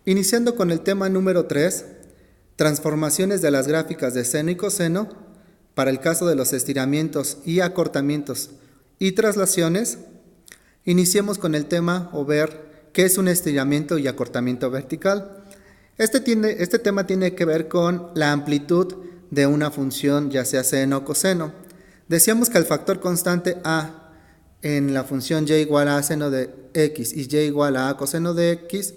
Iniciando con el tema número 3, transformaciones de las gráficas de seno y coseno para el caso de los estiramientos y acortamientos y traslaciones. Iniciemos con el tema o ver qué es un estiramiento y acortamiento vertical. Este tema tiene que ver con la amplitud de una función, ya sea seno o coseno. Decíamos que el factor constante a en la función y igual a seno de x y y igual a coseno de x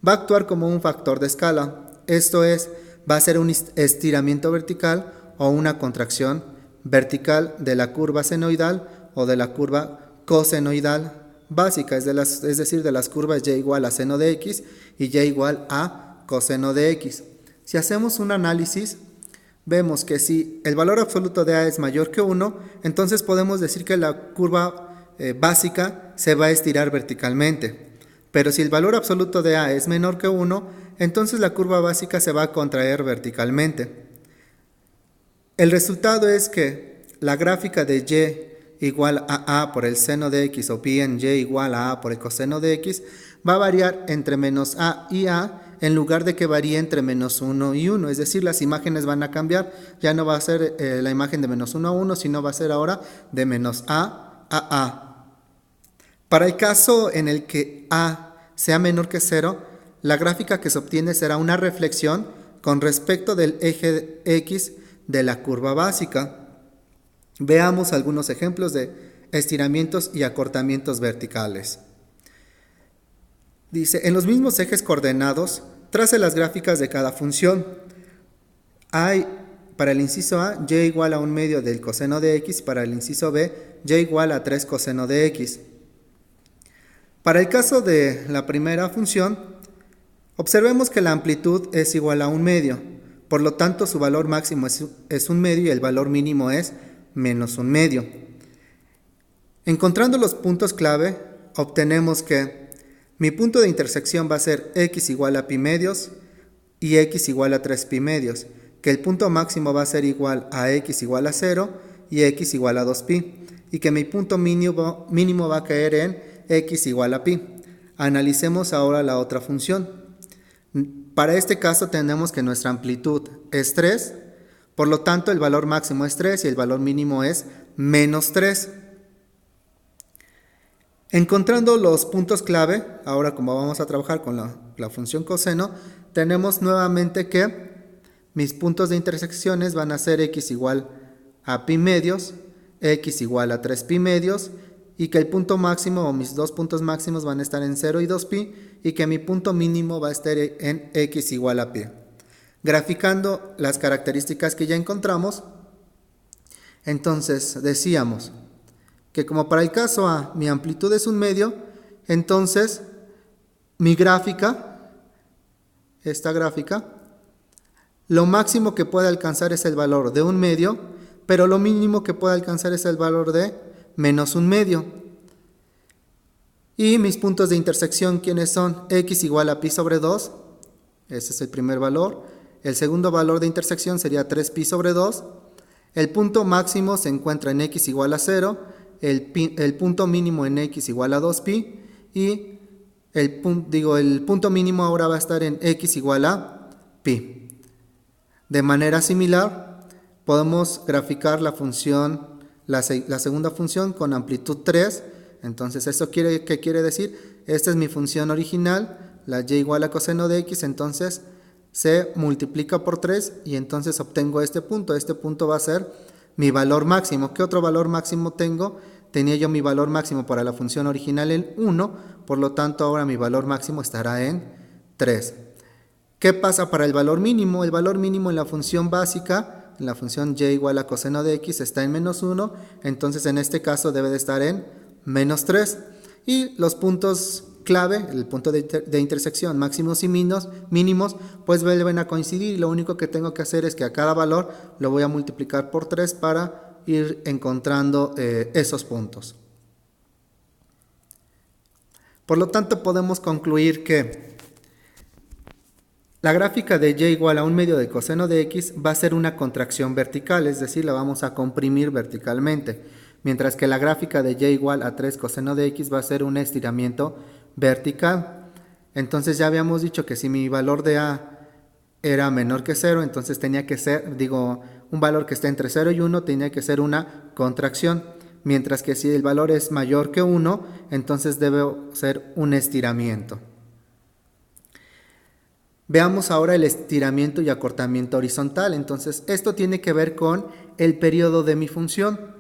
va a actuar como un factor de escala. Esto es, va a ser un estiramiento vertical o una contracción vertical de la curva senoidal o de la curva cosenoidal básica, es decir, de las curvas y igual a seno de x y y igual a coseno de x. Si hacemos un análisis, vemos que si el valor absoluto de a es mayor que 1, entonces podemos decir que la curva básica se va a estirar verticalmente. Pero si el valor absoluto de a es menor que 1, entonces la curva básica se va a contraer verticalmente. El resultado es que la gráfica de y igual a por el seno de x o bien y igual a por el coseno de x va a variar entre menos a y a en lugar de que varíe entre menos 1 y 1. Es decir, las imágenes van a cambiar. Ya no va a ser la imagen de menos 1 a 1, sino va a ser ahora de menos a a. Para el caso en el que a sea menor que 0, la gráfica que se obtiene será una reflexión con respecto del eje x de la curva básica. Veamos algunos ejemplos de estiramientos y acortamientos verticales. Dice, en los mismos ejes coordenados, trace las gráficas de cada función. Hay para el inciso A, y igual a 1/2 del coseno de x, para el inciso B, y igual a 3 coseno de x. Para el caso de la primera función, observemos que la amplitud es igual a 1/2, por lo tanto su valor máximo es 1/2 y el valor mínimo es menos 1/2. Encontrando los puntos clave, obtenemos que mi punto de intersección va a ser x igual a pi medios y x igual a 3 pi medios, que el punto máximo va a ser igual a x igual a 0 y x igual a 2 pi, y que mi punto mínimo va a caer en x igual a pi. Analicemos ahora la otra función. Para este caso tenemos que nuestra amplitud es 3, por lo tanto el valor máximo es 3 y el valor mínimo es menos 3. Encontrando los puntos clave, ahora como vamos a trabajar con la función coseno, tenemos nuevamente que mis puntos de intersecciones van a ser x igual a pi medios, x igual a 3 pi medios, y que el punto máximo o mis dos puntos máximos van a estar en 0 y 2 pi, y que mi punto mínimo va a estar en x igual a pi. Graficando las características que ya encontramos, entonces decíamos que como para el caso A mi amplitud es 1/2, entonces mi gráfica, esta gráfica, lo máximo que puede alcanzar es el valor de 1/2, pero lo mínimo que puede alcanzar es el valor de menos 1/2. Y mis puntos de intersección, ¿quiénes son? X igual a pi sobre 2, ese es el primer valor. El segundo valor de intersección sería 3 pi sobre 2. El punto máximo se encuentra en x igual a 0, el punto mínimo en x igual a 2 pi, y el punto mínimo ahora va a estar en x igual a pi. De manera similar, podemos graficar la función, la segunda función con amplitud 3. Entonces, ¿esto qué quiere decir? Esta es mi función original, la y igual a coseno de x, entonces se multiplica por 3 y entonces obtengo este punto. Este punto va a ser mi valor máximo. ¿Qué otro valor máximo tengo? Tenía yo mi valor máximo para la función original en 1, por lo tanto ahora mi valor máximo estará en 3. ¿Qué pasa para el valor mínimo? El valor mínimo en la función básica, en la función y igual a coseno de x, está en menos 1, entonces en este caso debe de estar en menos 3. Y los puntos clave, el punto de intersección máximos y mínimos, pues vuelven a coincidir, y lo único que tengo que hacer es que a cada valor lo voy a multiplicar por 3 para ir encontrando esos puntos. Por lo tanto, podemos concluir que la gráfica de y igual a 1/2 del coseno de x va a ser una contracción vertical, es decir, la vamos a comprimir verticalmente, mientras que la gráfica de y igual a 3 coseno de x va a ser un estiramiento vertical. Entonces ya habíamos dicho que si mi valor de A era menor que 0, entonces tenía que ser, un valor que esté entre 0 y 1 tenía que ser una contracción, mientras que si el valor es mayor que 1, entonces debe ser un estiramiento. Veamos ahora el estiramiento y acortamiento horizontal. Entonces, esto tiene que ver con el periodo de mi función.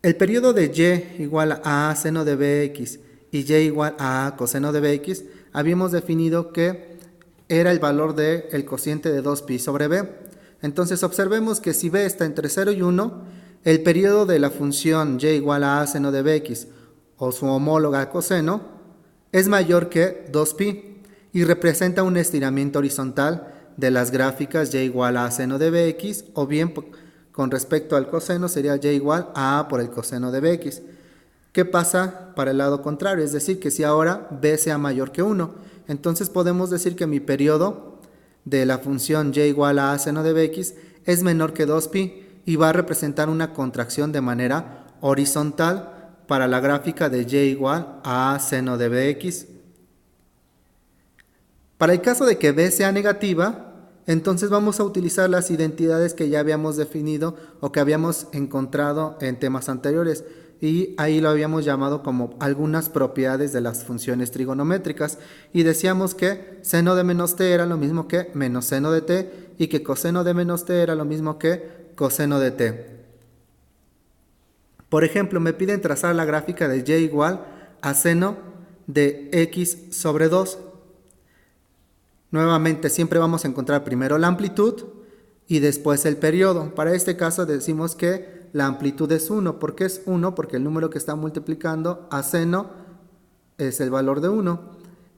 El periodo de y igual a seno de bx y y igual a coseno de bx, habíamos definido que era el valor del cociente de 2pi sobre b. Entonces, observemos que si b está entre 0 y 1, el periodo de la función y igual a seno de bx o su homóloga coseno es mayor que 2pi y representa un estiramiento horizontal de las gráficas y igual a seno de bx, o bien con respecto al coseno sería y igual a por el coseno de bx. ¿Qué pasa para el lado contrario? Es decir, que si ahora b sea mayor que 1, entonces podemos decir que mi periodo de la función y igual a seno de bx es menor que 2pi y va a representar una contracción de manera horizontal para la gráfica de y igual a seno de bx. Para el caso de que b sea negativa, entonces vamos a utilizar las identidades que ya habíamos definido o que habíamos encontrado en temas anteriores, y ahí lo habíamos llamado como algunas propiedades de las funciones trigonométricas, y decíamos que seno de menos t era lo mismo que menos seno de t y que coseno de menos t era lo mismo que coseno de t. Por ejemplo, me piden trazar la gráfica de y igual a seno de x sobre 2. Nuevamente, siempre vamos a encontrar primero la amplitud y después el periodo. Para este caso decimos que la amplitud es 1. ¿Por qué es 1? Porque el número que está multiplicando a seno es el valor de 1.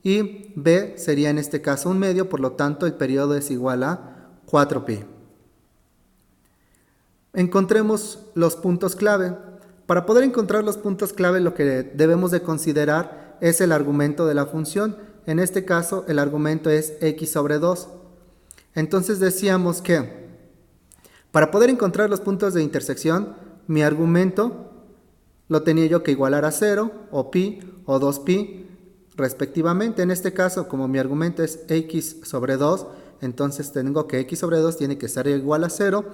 Y b sería en este caso 1/2, por lo tanto el periodo es igual a 4pi. Encontremos los puntos clave. Para poder encontrar los puntos clave, lo que debemos de considerar es el argumento de la función. En este caso, el argumento es x sobre 2. Entonces decíamos que para poder encontrar los puntos de intersección, mi argumento lo tenía yo que igualar a 0, o pi, o 2pi, respectivamente. En este caso, como mi argumento es x sobre 2, entonces tengo que x sobre 2 tiene que ser igual a 0.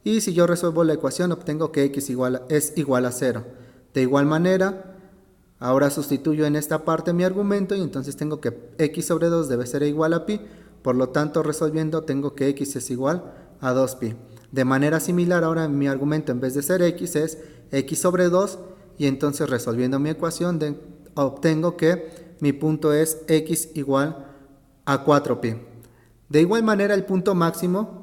Y si yo resuelvo la ecuación, obtengo que x es igual a 0. De igual manera, ahora sustituyo en esta parte mi argumento y entonces tengo que x sobre 2 debe ser igual a pi. Por lo tanto, resolviendo, tengo que x es igual a 2pi. De manera similar, ahora mi argumento en vez de ser x es x sobre 2, y entonces resolviendo mi ecuación obtengo que mi punto es x igual a 4pi. De igual manera, el punto máximo,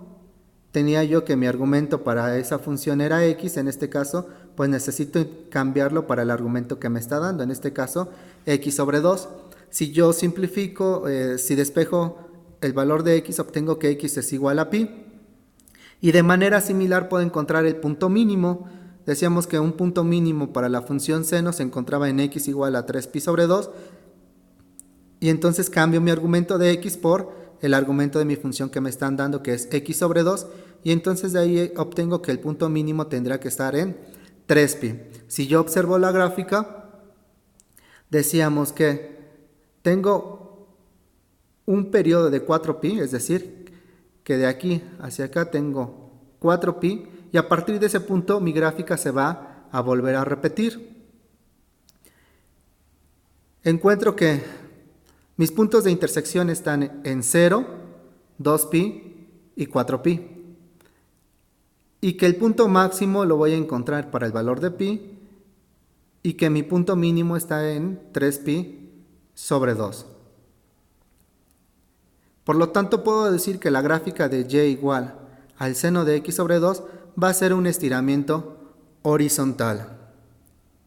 tenía yo que mi argumento para esa función era x. En este caso, pues necesito cambiarlo para el argumento que me está dando, en este caso x sobre 2. Si yo simplifico, si despejo el valor de x, obtengo que x es igual a pi. Y de manera similar puedo encontrar el punto mínimo. Decíamos que un punto mínimo para la función seno se encontraba en x igual a 3pi sobre 2. Y entonces cambio mi argumento de x por el argumento de mi función que me están dando, que es x sobre 2, y entonces de ahí obtengo que el punto mínimo tendrá que estar en 3pi. Si yo observo la gráfica, decíamos que tengo un periodo de 4pi, es decir, que de aquí hacia acá tengo 4pi, y a partir de ese punto mi gráfica se va a volver a repetir. Encuentro que mis puntos de intersección están en 0, 2pi y 4pi. Y que el punto máximo lo voy a encontrar para el valor de pi, y que mi punto mínimo está en 3pi sobre 2. Por lo tanto, puedo decir que la gráfica de y igual al seno de x sobre 2 va a ser un estiramiento horizontal.